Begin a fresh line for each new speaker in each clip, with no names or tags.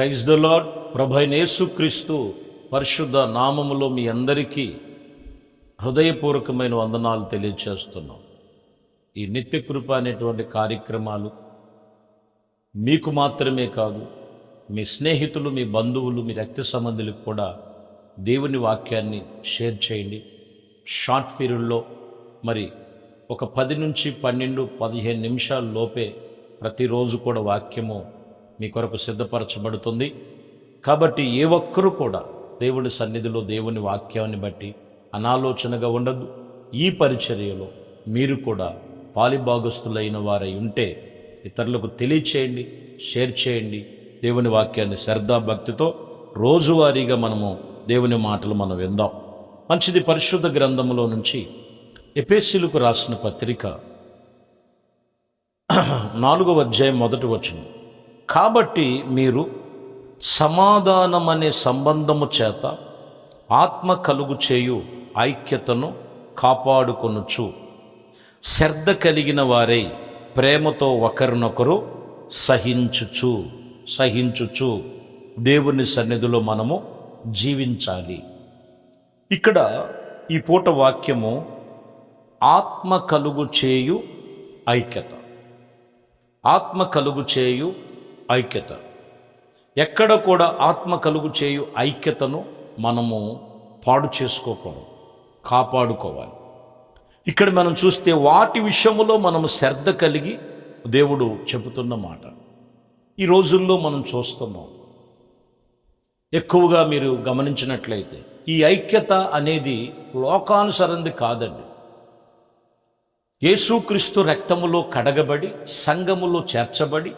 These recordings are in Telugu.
Praise the lord. ప్రభు అయిన యేసుక్రీస్తు పరిశుద్ధ నామములో మీ అందరికీ హృదయపూర్వకమైన వందనాలు తెలియజేస్తున్నాం. ఈ నిత్య కృప అనేటువంటి కార్యక్రమాలు మీకు మాత్రమే కాదు, మీ స్నేహితులు, మీ బంధువులు, మీ రక్త సంబంధులకు కూడా దేవుని వాక్యాన్ని షేర్ చేయండి. షార్ట్ పీరియడ్లో మరి ఒక 10 నుంచి 12, 15 నిమిషాల లోపే ప్రతిరోజు కూడా వాక్యము మీ కొరకు సిద్ధపరచబడుతుంది. కాబట్టి ఏ ఒక్కరూ కూడా దేవుడి సన్నిధిలో దేవుని వాక్యాన్ని బట్టి అనాలోచనగా ఉండదు. ఈ పరిచర్యలో మీరు కూడా పాలిభాగస్తులైన వారై ఉంటే ఇతరులకు తెలియచేయండి, షేర్ చేయండి. దేవుని వాక్యాన్ని శ్రద్ధాభక్తితో రోజువారీగా మనము దేవుని మాటలు మనం విందాం. మంచిది. పరిశుద్ధ గ్రంథములో నుంచి ఎఫెసీయులకు రాసిన పత్రిక 4వ అధ్యాయం 1వ వచనం. కాబట్టి మీరు సమాధానమనే సంబంధము చేత ఆత్మ కలుగు చేయు ఐక్యతను కాపాడుకొనుచు శ్రద్ధ కలిగిన వారై ప్రేమతో ఒకరినొకరు సహించుచు దేవుని సన్నిధిలో మనము జీవించాలి. ఇక్కడ ఈ పూట వాక్యము ఆత్మ కలుగు చేయు ఐక్యత. ఆత్మ కలుగు చేయు ఐక్యత. ఎక్కడ కూడా ఆత్మ కలుగు చేయు ఐక్యతను మనము పాడు చేసుకోకూడదు, కాపాడుకోవాలి. ఇక్కడ మనం చూస్తే వాటి విషయములో మనము శ్రద్ధ కలిగి దేవుడు చెబుతున్న మాట ఈ రోజుల్లో మనం చూస్తున్నాం. ఎక్కువగా మీరు గమనించినట్లయితే ఈ ఐక్యత అనేది లోకానుసరంది కాదండి. యేసుక్రీస్తు రక్తములో కడగబడి సంఘములో చేర్చబడి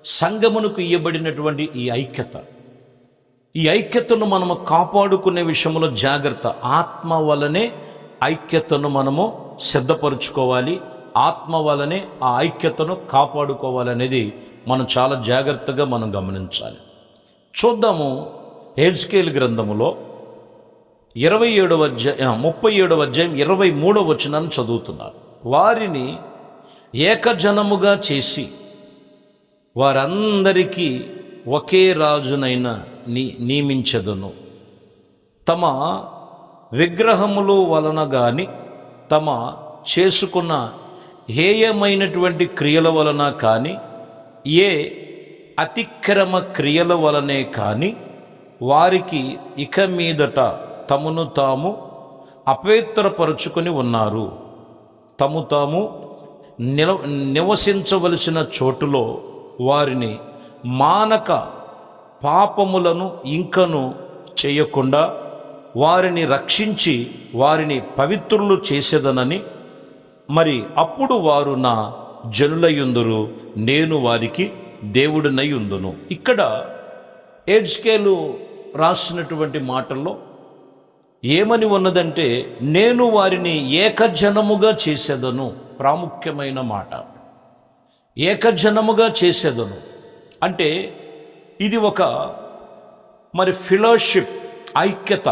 సంఘమునకు ఇయ్యబడినటువంటి ఈ ఐక్యతను మనము కాపాడుకునే విషయంలో జాగ్రత్త. ఆత్మ వలనే ఐక్యతను మనము సిద్ధపరుచుకోవాలి. ఆత్మ వలనే ఆ ఐక్యతను కాపాడుకోవాలనేది మనం చాలా జాగ్రత్తగా మనం గమనించాలి. చూద్దాము. హెజ్కేలు గ్రంథములో 37వ అధ్యాయం 37వ అధ్యాయం 23వ వచనాన్ని చదువుతున్నారు. వారిని ఏకజనముగా చేసి వారందరికీ ఒకే రాజునైనా నియమించెదను. తమ విగ్రహముల వలన గాని తమ చేసుకున్న హేయమైనటువంటి క్రియల వలన కానీ ఏ అతిక్రమ క్రియల వలనే కానీ వారికి ఇక మీదట తమను తాము అపవిత్రపరుచుకొని ఉన్నారు. తాము నివసించవలసిన చోటులో వారిని మానక పాపములను ఇంకను చేయకుండా వారిని రక్షించి వారిని పవిత్రులు చేసేదనని, మరి అప్పుడు వారు నా జనులయుందురు, నేను వారికి దేవుడినై ఉందును. ఇక్కడ హెజ్కేలు రాసినటువంటి మాటల్లో ఏమని ఉన్నదంటే, నేను వారిని ఏకజనముగా చేసేదను. ప్రాముఖ్యమైన మాట. ఏకజనముగా చేసేదను అంటే ఇది ఒక మరి ఫెలోషిప్, ఐక్యత.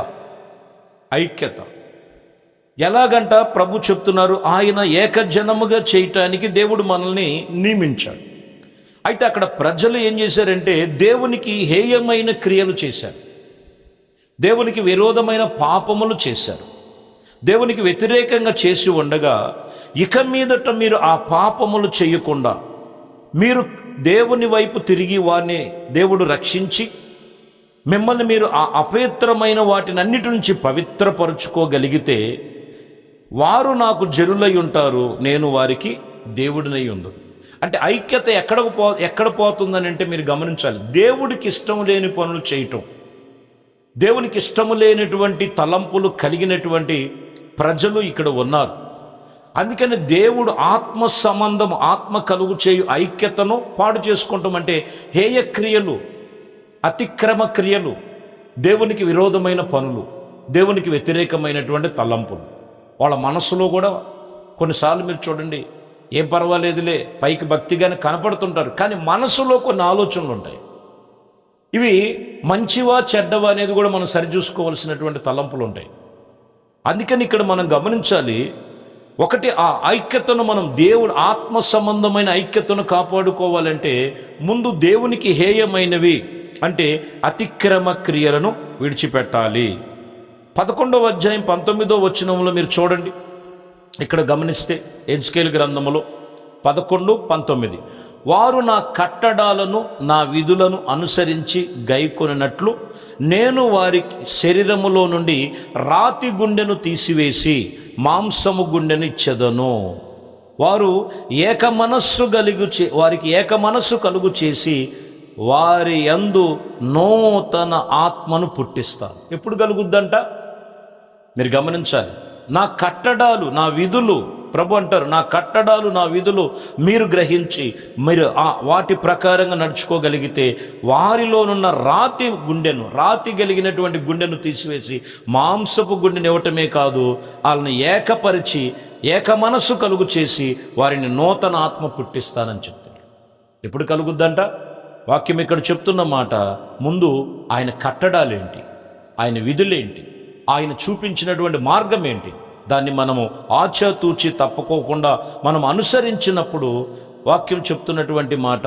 ఎలాగంట ప్రభు చెప్తున్నారు, ఆయన ఏకజనముగా చేయటానికి దేవుడు మనల్ని నియమించాడు. అయితే అక్కడ ప్రజలు ఏం చేశారంటే దేవునికి హేయమైన క్రియలు చేశారు, దేవునికి విరోధమైన పాపములు చేశారు, దేవునికి వ్యతిరేకంగా చేసి ఉండగా ఇక మీదట మీరు ఆ పాపములు చేయకుండా మీరు దేవుని వైపు తిరిగి వారిని దేవుడు రక్షించి మిమ్మల్ని మీరు ఆ అపవిత్రమైన వాటిని అన్నిటి నుంచి పవిత్రపరుచుకోగలిగితే వారు నాకు జనులై ఉంటారు, నేను వారికి దేవుడినై ఉండు. అంటే ఐక్యత ఎక్కడ పోతుందని అంటే మీరు గమనించాలి. దేవుడికి ఇష్టం లేని పనులు చేయటం, దేవునికి ఇష్టము లేనటువంటి తలంపులు కలిగినటువంటి ప్రజలు ఇక్కడ ఉన్నారు. అందుకని దేవుడు ఆత్మ సంబంధం, ఆత్మ కలుగు చేయు ఐక్యతను పాడు చేసుకుంటాం. అంటే హేయ క్రియలు, అతిక్రమ క్రియలు, దేవునికి విరోధమైన పనులు, దేవునికి వ్యతిరేకమైనటువంటి తలంపులు వాళ్ళ మనసులో కూడా కొన్నిసార్లు మీరు చూడండి, ఏం పర్వాలేదులే పైకి భక్తిగానే కనపడుతుంటారు, కానీ మనసులో కొన్ని ఆలోచనలు ఉంటాయి. ఇవి మంచివా చెడ్డవా అనేది కూడా మనం సరిచూసుకోవాల్సినటువంటి తలంపులు ఉంటాయి. అందుకని ఇక్కడ మనం గమనించాలి. ఒకటి, ఆ ఐక్యతను మనం దేవుడు ఆత్మ సంబంధమైన ఐక్యతను కాపాడుకోవాలంటే ముందు దేవునికి హేయమైనవి అంటే అతిక్రమ క్రియలను విడిచిపెట్టాలి. 11వ అధ్యాయం 19వ వచనంలో మీరు చూడండి, ఇక్కడ గమనిస్తే ఎజ్కేలు గ్రంథములో 11:19, వారు నా కట్టడాలను నా విధులను అనుసరించి గైకొనినట్లు నేను వారి శరీరములో నుండి రాతి గుండెను తీసివేసి మాంసము గుండెను ఇచ్చెదను. వారు వారికి ఏక మనస్సు కలుగు చేసి వారి యందు నూతన ఆత్మను పుట్టిస్తాను. ఎప్పుడు కలుగుద్దంట? మీరు గమనించాలి. నా కట్టడాలు నా విధులు, ప్రభు అంటారు, నా కట్టడాలు నా విధులు మీరు గ్రహించి మీరు వాటి ప్రకారంగా నడుచుకోగలిగితే వారిలోనున్న రాతి కలిగినటువంటి గుండెను తీసివేసి మాంసపు గుండెను ఇవ్వటమే కాదు, వాళ్ళని ఏకపరిచి ఏక మనస్సు కలుగు చేసి వారిని నూతన ఆత్మ పుట్టిస్తానని చెప్తాడు. ఎప్పుడు కలుగుద్దంట? వాక్యం ఇక్కడ చెప్తున్న మాట, ముందు ఆయన కట్టడాలేంటి, ఆయన విధులేంటి, ఆయన చూపించినటువంటి మార్గం ఏంటి, దాన్ని మనము ఆచాతూచి తప్పుకోకుండా మనం అనుసరించినప్పుడు వాక్యం చెప్తున్నటువంటి మాట,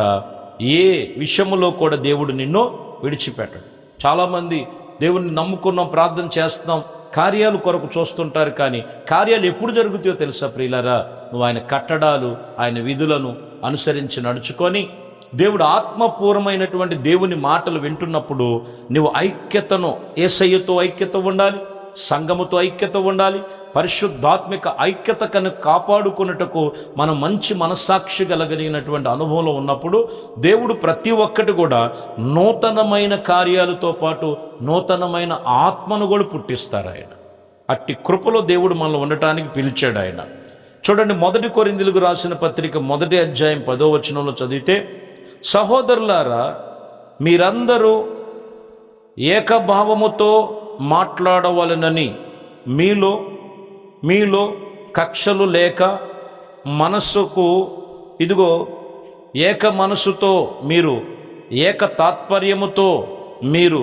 ఏ విషయంలో కూడా దేవుడు నిన్ను విడిచిపెట్టడు. చాలామంది దేవుణ్ణి నమ్ముకున్నాం, ప్రార్థన చేస్తున్నాం, కార్యాలు కొరకు చూస్తుంటారు, కానీ కార్యాలు ఎప్పుడు జరుగుతాయో తెలుసా ప్రియులారా? నువ్వు ఆయన కట్టడాలు ఆయన విధులను అనుసరించి నడుచుకొని దేవుడు ఆత్మపూర్వమైనటువంటి దేవుని మాటలు వింటున్నప్పుడు నువ్వు ఐక్యతను, యేసయ్యతో ఐక్యత ఉండాలి, సంఘముతో ఐక్యత ఉండాలి, పరిశుద్ధాత్మిక ఐక్యత కను కాపాడుకున్నటకు మనం మంచి మనస్సాక్షి కలిగినటువంటి అనుభవంలో ఉన్నప్పుడు దేవుడు ప్రతి ఒక్కటి కూడా నూతనమైన కార్యాలతో పాటు నూతనమైన ఆత్మను కూడా పుట్టిస్తారు ఆయన. అట్టి కృపలో దేవుడు మనల్ని ఉండటానికి పిలిచాడు ఆయన. చూడండి, 1 కొరింథీయులకు రాసిన పత్రిక 1వ అధ్యాయం 10వ వచనంలో చదివితే, సహోదరులారా మీరందరూ ఏకభావముతో మాట్లాడవలెనని మీలో కక్షలు లేక మనస్సుకు ఏక మనసుతో మీరు ఏక తాత్పర్యముతో మీరు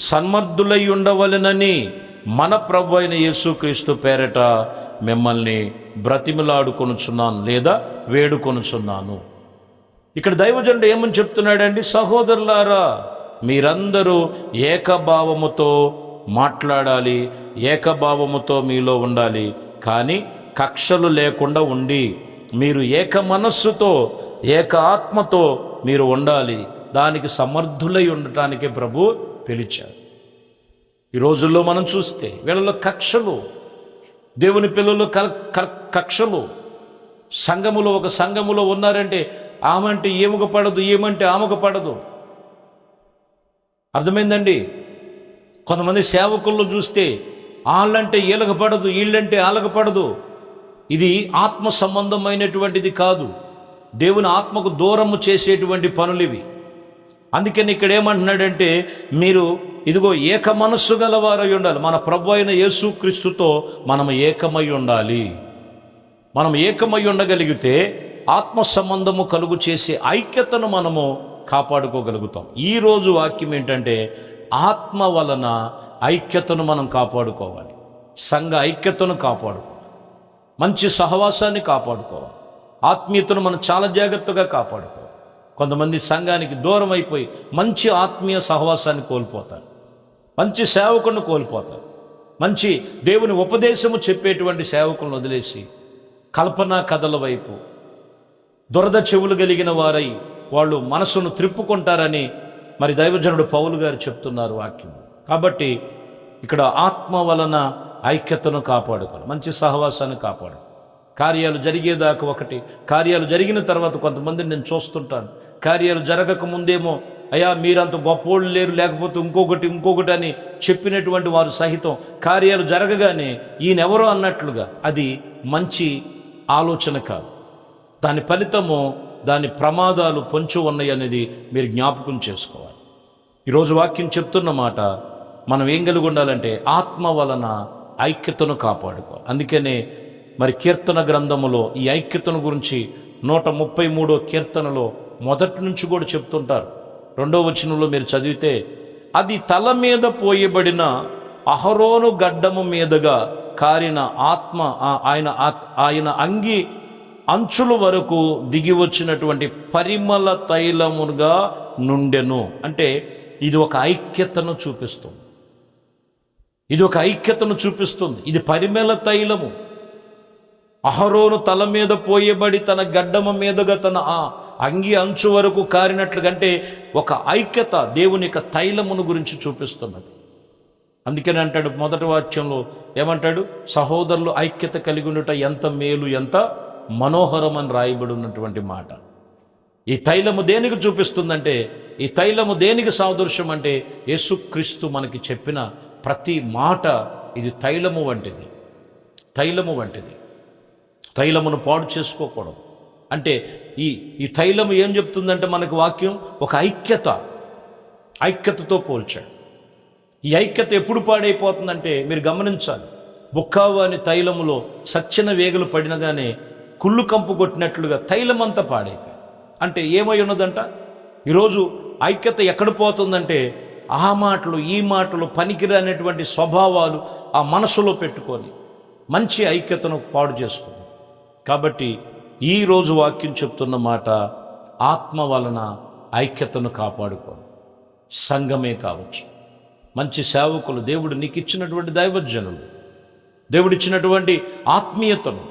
సన్మర్దులై ఉండవలెనని మన ప్రభు అయిన యేసుక్రీస్తు పేరట మిమ్మల్ని బ్రతిమిలాడుకొనుచున్నాను లేదా వేడుకొనుచున్నాను. ఇక్కడ దైవజనుడు ఏమని చెప్తున్నాడండి? సహోదరులారా మీరందరూ ఏకభావముతో మాట్లాడాలి, ఏకభావముతో మీలో ఉండాలి, కానీ కక్షలు లేకుండా ఉండి మీరు ఏక మనస్సుతో ఏక ఆత్మతో మీరు ఉండాలి. దానికి సమర్థులై ఉండటానికే ప్రభు పిలిచారు. ఈ రోజుల్లో మనం చూస్తే వీళ్ళలో కక్షలు, దేవుని పిల్లలు కక్షలు. ఒక సంఘములో ఉన్నారంటే ఆమంటే ఏముకు పడదు, ఏమంటే ఆమెకు పడదు. అర్థమైందండి? కొంతమంది సేవకుల్లో చూస్తే వాళ్ళంటే వీళ్ళకు పడదు, వీళ్ళంటే వాళ్ళకు పడదు. ఇది ఆత్మ సంబంధమైనటువంటిది కాదు, దేవుని ఆత్మకు దూరము చేసేటువంటి పనులు ఇవి. అందుకని ఇక్కడ ఏమంటున్నాడంటే, మీరు ఏక మనస్సు గలవారై ఉండాలి. మన ప్రభు అయిన యేసుక్రీస్తుతో మనం ఏకమై ఉండాలి. మనం ఏకమై ఉండగలిగితే ఆత్మ సంబంధము కలుగు చేసే ఐక్యతను మనము కాపాడుకోగలుగుతాం. ఈరోజు వాక్యం ఏంటంటే, ఆత్మ వలన ఐక్యతను మనం కాపాడుకోవాలి, సంఘ ఐక్యతను కాపాడుకోవాలి, మంచి సహవాసాన్ని కాపాడుకోవాలి, ఆత్మీయతను మనం చాలా జాగ్రత్తగా కాపాడుకోవాలి. కొంతమంది సంఘానికి దూరం అయిపోయి మంచి ఆత్మీయ సహవాసాన్ని కోల్పోతారు, మంచి సేవకులను కోల్పోతారు, మంచి దేవుని ఉపదేశము చెప్పేటువంటి సేవకులను వదిలేసి కల్పనా కథల వైపు దురద చెవులు కలిగిన వారై వాళ్ళు మనసును త్రిప్పుకుంటారని మరి దైవజనుడు పౌలు గారు చెప్తున్నారు వాక్యం. కాబట్టి ఇక్కడ ఆత్మ వలన ఐక్యతను కాపాడుకోవాలి, మంచి సహవాసాన్ని కాపాడు. కార్యాలు జరిగేదాకా ఒకటి, కార్యాలు జరిగిన తర్వాత కొంతమందిని నేను చూస్తుంటాను, కార్యాలు జరగక ముందేమో అయ్యా మీరంత గొప్పోళ్ళు లేరు, లేకపోతే ఇంకొకటి అని చెప్పినటువంటి వారు సహితం కార్యాలు జరగగానే ఈయనెవరో అన్నట్లుగా, అది మంచి ఆలోచన కాదు. దాని ఫలితము, దాని ప్రమాదాలు పొంచి ఉన్నాయి అనేది మీరు జ్ఞాపకం చేసుకోవాలి. ఈరోజు వాక్యం చెప్తున్న మాట, మనం ఏం కలిగి ఉండాలంటే ఆత్మ వలన ఐక్యతను కాపాడుకోవాలి. అందుకనే మరి కీర్తన గ్రంథములో ఈ ఐక్యతను గురించి 133వ కీర్తనలో మొదటి నుంచి కూడా చెప్తుంటారు. 2వ వచనంలో మీరు చదివితే, అది తల మీద పోయబడిన అహరోను గడ్డము మీదుగా కారిన ఆత్మ ఆయన అంగి అంచుల వరకు దిగి వచ్చినటువంటి పరిమళ తైలముగా నుండెను. అంటే ఇది ఒక ఐక్యతను చూపిస్తుంది. ఇది ఒక ఐక్యతను చూపిస్తుంది. ఇది పరిమళ తైలము. అహరోను తల మీద పోయబడి తన గడ్డమ మీదుగా తన ఆ అంగి అంచు వరకు కారినట్లుగా, అంటే ఒక ఐక్యత దేవుని యొక్క తైలమును గురించి చూపిస్తున్నది. అందుకని అంటాడు మొదటి వాక్యంలో, ఏమంటాడు? సహోదరులు ఐక్యత కలిగి ఉండుట ఎంత మేలు, ఎంత మనోహరం అని రాయబడి ఉన్నటువంటి మాట. ఈ తైలము దేనికి చూపిస్తుందంటే, ఈ తైలము దేనికి సాదృశ్యం అంటే, యేసుక్రీస్తు మనకి చెప్పిన ప్రతి మాట ఇది తైలము వంటిది. తైలము వంటిది. తైలమును పాడు చేసుకోకూడదు. అంటే ఈ తైలము ఏం చెప్తుందంటే మనకు వాక్యం ఒక ఐక్యతతో పోల్చాడు. ఈ ఐక్యత ఎప్పుడు పాడైపోతుందంటే మీరు గమనించాలి. బుక్కావు అని తైలములో సచ్చిన వేగులు పడినగానే కుళ్ళు కంపు కొట్టినట్లుగా తైలమంతా పాడైపోయింది. అంటే ఏమై ఉన్నదంట, ఈరోజు ఐక్యత ఎక్కడ పోతుందంటే, ఆ మాటలు ఈ మాటలు పనికిరానటువంటి స్వభావాలు ఆ మనసులో పెట్టుకొని మంచి ఐక్యతను పాడు చేసుకుంది. కాబట్టి ఈరోజు వాక్యం చెప్తున్న మాట, ఆత్మ వలన ఐక్యతను కాపాడుకోండి. సంఘమే కావచ్చు, మంచి సేవకులు, దేవుడు నీకు ఇచ్చినటువంటి దైవజనులు, దేవుడిచ్చినటువంటి ఆత్మీయతను,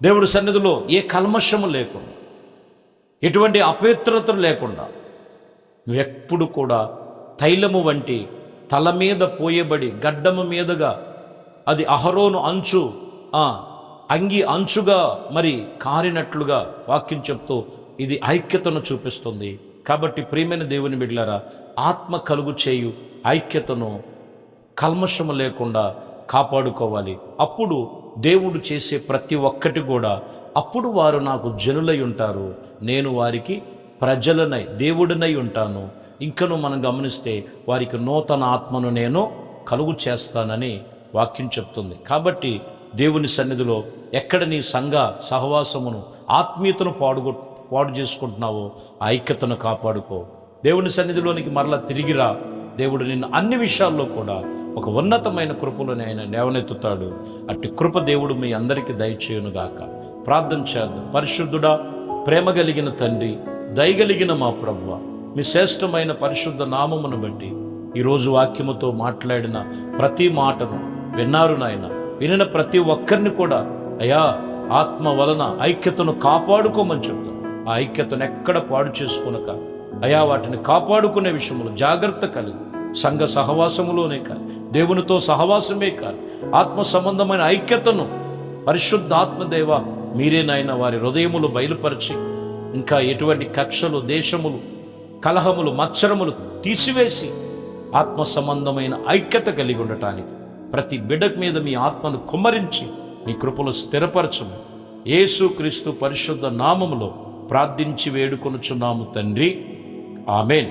దేవుడి సన్నిధిలో ఏ కల్మషము లేకుండా, ఎటువంటి అపవిత్రతలు లేకుండా, నువ్వెప్పుడు కూడా తైలము వంటి తల మీద పోయబడి గడ్డము మీదుగా అది అహరోను అంచు అంగి అంచుగా మరి కారినట్లుగా వాక్యం చెప్తూ ఇది ఐక్యతను చూపిస్తుంది. కాబట్టి ప్రియమైన దేవుని బిడ్డలారా, ఆత్మ కలుగు చేయు ఐక్యతను కల్మషము లేకుండా కాపాడుకోవాలి. అప్పుడు దేవుడు చేసే ప్రతి ఒక్కటి కూడా, అప్పుడు వారు నాకు జనులై ఉంటారు, నేను వారికి ప్రజలనై దేవుడినై ఉంటాను. ఇంకను మనం గమనిస్తే వారికి నూతన ఆత్మను నేను కలుగు చేస్తానని వాక్యం చెప్తుంది. కాబట్టి దేవుని సన్నిధిలో ఎక్కడ నీ సంఘ సహవాసమును ఆత్మీయతను పాడు చేసుకుంటున్నావో ఆ ఐక్యతను కాపాడుకో. దేవుని సన్నిధిలోనికి మరలా తిరిగిరా. దేవుడు నిన్ను అన్ని విషయాల్లో కూడా ఒక ఉన్నతమైన కృపలోనే ఆయన లేవనెత్తుతాడు. అట్టి కృప దేవుడు మీ అందరికీ దయచేయునుగాక. ప్రార్థన చేద్దాం. పరిశుద్ధుడా, ప్రేమ కలిగిన తండ్రి, దయగలిగిన మా ప్రభువా, మీ శ్రేష్టమైన పరిశుద్ధ నామమును బట్టి ఈరోజు వాక్యముతో మాట్లాడిన ప్రతి మాటను విన్నారు నాయన. వినిన ప్రతి ఒక్కరిని కూడా అయ్యా ఆత్మ వలన ఐక్యతను కాపాడుకోమని చెప్తాం. ఆ ఐక్యతను ఎక్కడ పాడు చేసుకునక అయా వాటిని కాపాడుకునే విషయంలో జాగ్రత్త కలిగి, సంఘ సహవాసములోనే కాదు, దేవునితో సహవాసమే కాదు, ఆత్మ సంబంధమైన ఐక్యతను పరిశుద్ధ ఆత్మదేవ మీరేనైనా వారి హృదయములు బయలుపరిచి, ఇంకా ఎటువంటి కక్షలు, దేశములు, కలహములు, మత్సరములు తీసివేసి ఆత్మ సంబంధమైన ఐక్యత కలిగి ఉండటానికి ప్రతి బిడ్డ మీద మీ ఆత్మను కుమ్మరించి మీ కృపలు స్థిరపరచము. యేసుక్రీస్తు పరిశుద్ధ నామములో ప్రార్థించి వేడుకొనుచున్నాము తండ్రి, ఆమెన్.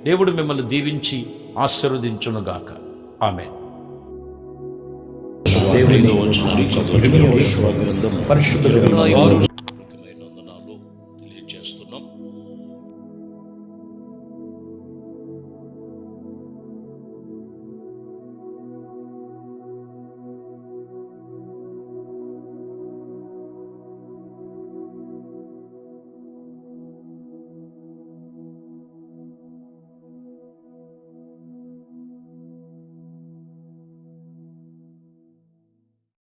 దేవుడు మిమ్మల్ని దీవించి ఆశీర్వదించునుగాక. ఆమెన్. పరిశుద్ధ తెలియజేస్తున్నాం.